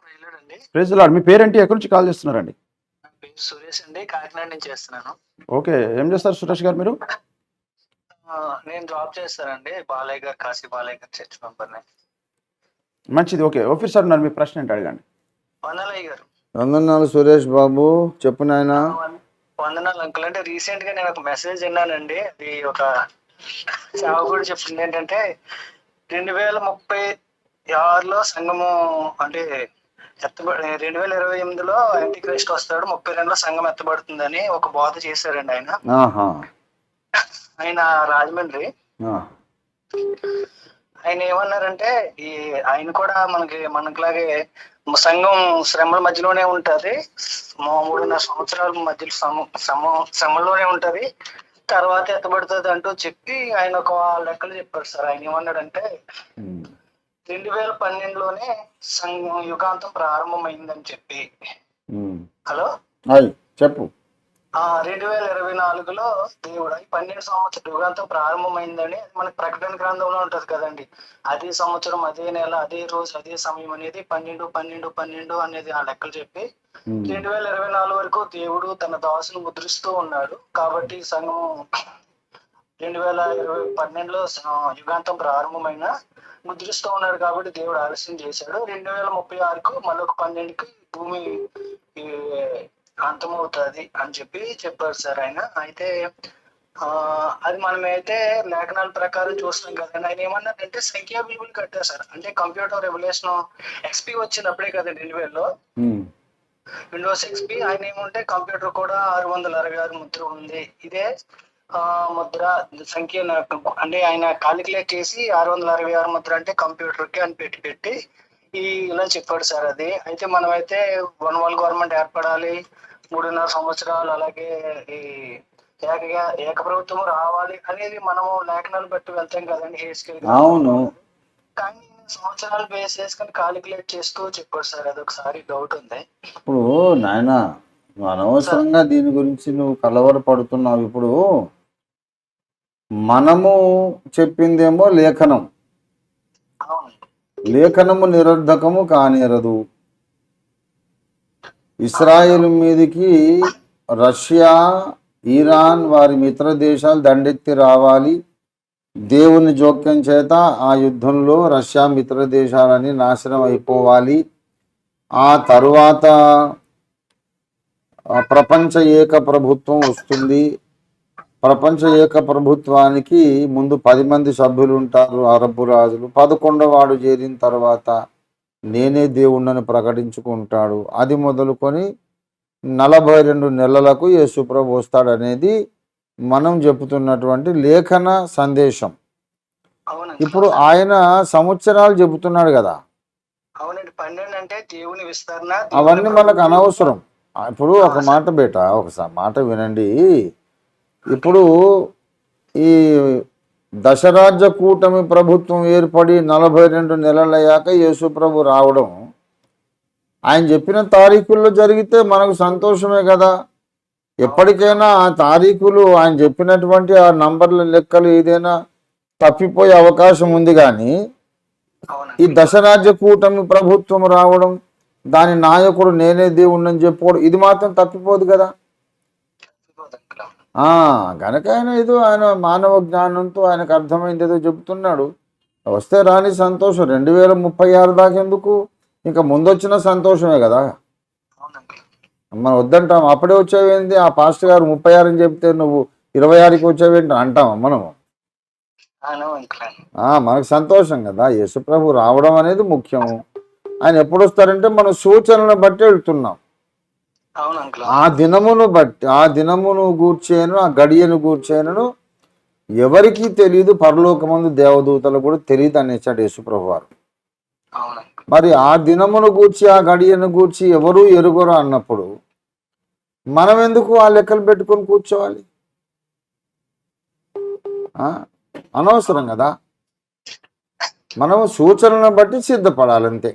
ప్రైజ్లాడండి. Praise lord. మీ పేరేంటి? ఎక్కడి నుంచి కాల్ చేస్తున్నారండి? నా పేరు సురేష్ అండి. కాకినాడ నుంచి చేస్తున్నాను. ఓకే. ఏం చేస్తారు సురేష్ గారు మీరు? నేను జాబ్ చేస్తానండి. బాలయ్య గారు, కాశీ బాలయ్య గారు చర్చ్ మెంబర్ని. మంచిది. ఓకే. ఆఫీసర్ ఉన్నారు, మీ ప్రశ్న ఏంటి అడగండి. వందనయ్య గారు. వందనాలు సురేష్ బాబు, చెప్పు నాయనా. వందనాలు అంకుల్. అంటే రీసెంట్ గా నేను ఒక మెసేజ్ విన్నానండి. అది ఒక సేవకుడు చెప్పింది ఏంటంటే 2036లో సంఘము అంటే 2028లో యాంటిక్రైస్ట్ వస్తాడు, 32లో సంఘం ఎత్తబడుతుందని ఒక బోధ చేశారండి ఆయన. ఆయన రాజమండ్రి. ఆయన ఏమన్నారంటే ఆయన కూడా మనకులాగే సంఘం శ్రమల మధ్యలోనే ఉంటది, 3.5 సంవత్సరాల మధ్యలో శ్రమలోనే ఉంటది, తర్వాత ఎత్తబడుతుంది అంటూ చెప్పి ఆయన ఒక లెక్కలు చెప్పారు సార్. ఆయన ఏమన్నాడంటే 2012లోనే సంఘం యుగాంతం ప్రారంభమైందని చెప్పి. హలో చెప్పు. 2024లో దేవుడు 12 సంవత్సరం యుగాంతం ప్రారంభమైందని మనకి ప్రకటన గ్రంథంలో ఉంటది కదండి. అదే సంవత్సరం, అదే నెల, అదే రోజు, అదే సమయం అనేది 12 అనేది ఆ లెక్కలు చెప్పి 2024 వరకు దేవుడు తన దాసును ముద్రిస్తూ ఉన్నాడు. కాబట్టి సంఘం 2012లో యుగాంతం ప్రారంభమైన ముద్రిస్తూ ఉన్నాడు. కాబట్టి దేవుడు ఆలస్యం చేశాడు. 2036కు మళ్ళొక 12కి భూమి అంతమవుతుంది అని చెప్పి చెప్పారు సార్ ఆయన. అయితే అది మనమైతే లేఖనాల ప్రకారం చూస్తున్నాం కదండి. ఆయన ఏమన్నారంటే సంఖ్యా విలువలు కట్టారు సార్. అంటే కంప్యూటర్ రెవల్యూషన్ XP వచ్చింది అప్పుడే కదండి 2000లో, విండోస్ XP. ఆయన ఏమంటే కంప్యూటర్ కూడా 666 ముద్ర ఉంది. ఇదే ముద్ర సంఖ్య అంటే ఆయన కాలిక్యులేట్ చేసి 666 ముద్ర అంటే కంప్యూటర్ కి అని పెట్టి ఇలా చెప్పాడు సార్. అది అయితే మనమైతే వన్ గవర్నమెంట్ ఏర్పడాలి, 3.5 సంవత్సరాలు, అలాగే ఈ ఏక ప్రభుత్వం రావాలి అనేది మనము లేఖనాలు బట్టి వెళ్తాం కదండి. అవును. కానీ సంవత్సరాలు బేస్ చేసుకుని కాలిక్యులేట్ చేస్తూ చెప్పాడు సార్. అది ఒకసారి డౌట్ ఉంది. ఇప్పుడు నాయన అనవసరంగా దీని గురించి నువ్వు కలవరపడుతున్నావు. ఇప్పుడు మనము చెప్పిందేమో లేఖనం, లేఖనము నిరర్ధకము కానేరదు. ఇస్రాయేల్ మీదకి రష్యా, ఇరాన్ వారి మిత్ర దేశాలు దండెత్తి రావాలి. దేవుని జోక్యం చేత ఆ యుద్ధంలో రష్యా మిత్ర దేశాలని నాశనం అయిపోవాలి. ఆ తరువాత ప్రపంచ ఏక ప్రభుత్వం వస్తుంది. ప్రపంచ ఏక ప్రభుత్వానికి ముందు 10 మంది సభ్యులు ఉంటారు, అరబ్బు రాజులు. 11వ వాడు చేరిన తర్వాత నేనే దేవుణ్ణని ప్రకటించుకుంటాడు. అది మొదలుకొని 42 నెలలకు యేసుప్రభు వస్తాడనేది మనం చెబుతున్నటువంటి లేఖన సందేశం. ఇప్పుడు ఆయన సంవత్సరాలు చెబుతున్నాడు కదా, అవన్నీ మనకు అనవసరం. ఇప్పుడు ఒక మాట బేట, ఒకసారి మాట వినండి. ఇప్పుడు ఈ దశరాజ్య కూటమి ప్రభుత్వం ఏర్పడి 42 నెలలయ్యాక యేసుప్రభు రావడం ఆయన చెప్పిన తారీఖుల్లో జరిగితే మనకు సంతోషమే కదా. ఎప్పటికైనా ఆ తారీఖులు ఆయన చెప్పినటువంటి ఆ నంబర్ల లెక్కలు ఏదైనా తప్పిపోయే అవకాశం ఉంది. కానీ ఈ దశరాజ్య కూటమి ప్రభుత్వం రావడం, దాని నాయకుడు నేనే దేవుణ్ణని చెప్పుకోవడం, ఇది మాత్రం తప్పిపోదు కదా. కనుక ఆయన మానవ జ్ఞానంతో ఆయనకు అర్థమైంది ఏదో చెబుతున్నాడు. వస్తే రాని సంతోషం. 2036 దాకా ఎందుకు, ఇంకా ముందొచ్చిన సంతోషమే కదా. మనం వద్దంటాం. అప్పుడే వచ్చావేంటి, ఆ పాస్టర్ గారు 36 అని చెప్తే నువ్వు 26కి వచ్చావేంటి అంటామా మనము? మనకు సంతోషం కదా. యేసుప్రభు రావడం అనేది ముఖ్యం. ఆయన ఎప్పుడు వస్తారంటే మనం సూచనలను బట్టి వెళ్తున్నాం. ఆ దినమును బట్టి, ఆ దినమును గూర్చేను, ఆ గడియను గూర్చేను ఎవరికీ తెలియదు, పరలోకమందు దేవదూతలు కూడా తెలియదు అనేసాడు యేసుప్రభు వారు. మరి ఆ దినమును గూర్చి, ఆ గడియను గూర్చి ఎవరు ఎరుగరు అన్నప్పుడు మనం ఎందుకు ఆ లెక్కలు పెట్టుకొని కూర్చోవాలి? అనవసరం కదా. మనం సూచనలను బట్టి సిద్ధపడాలంతే.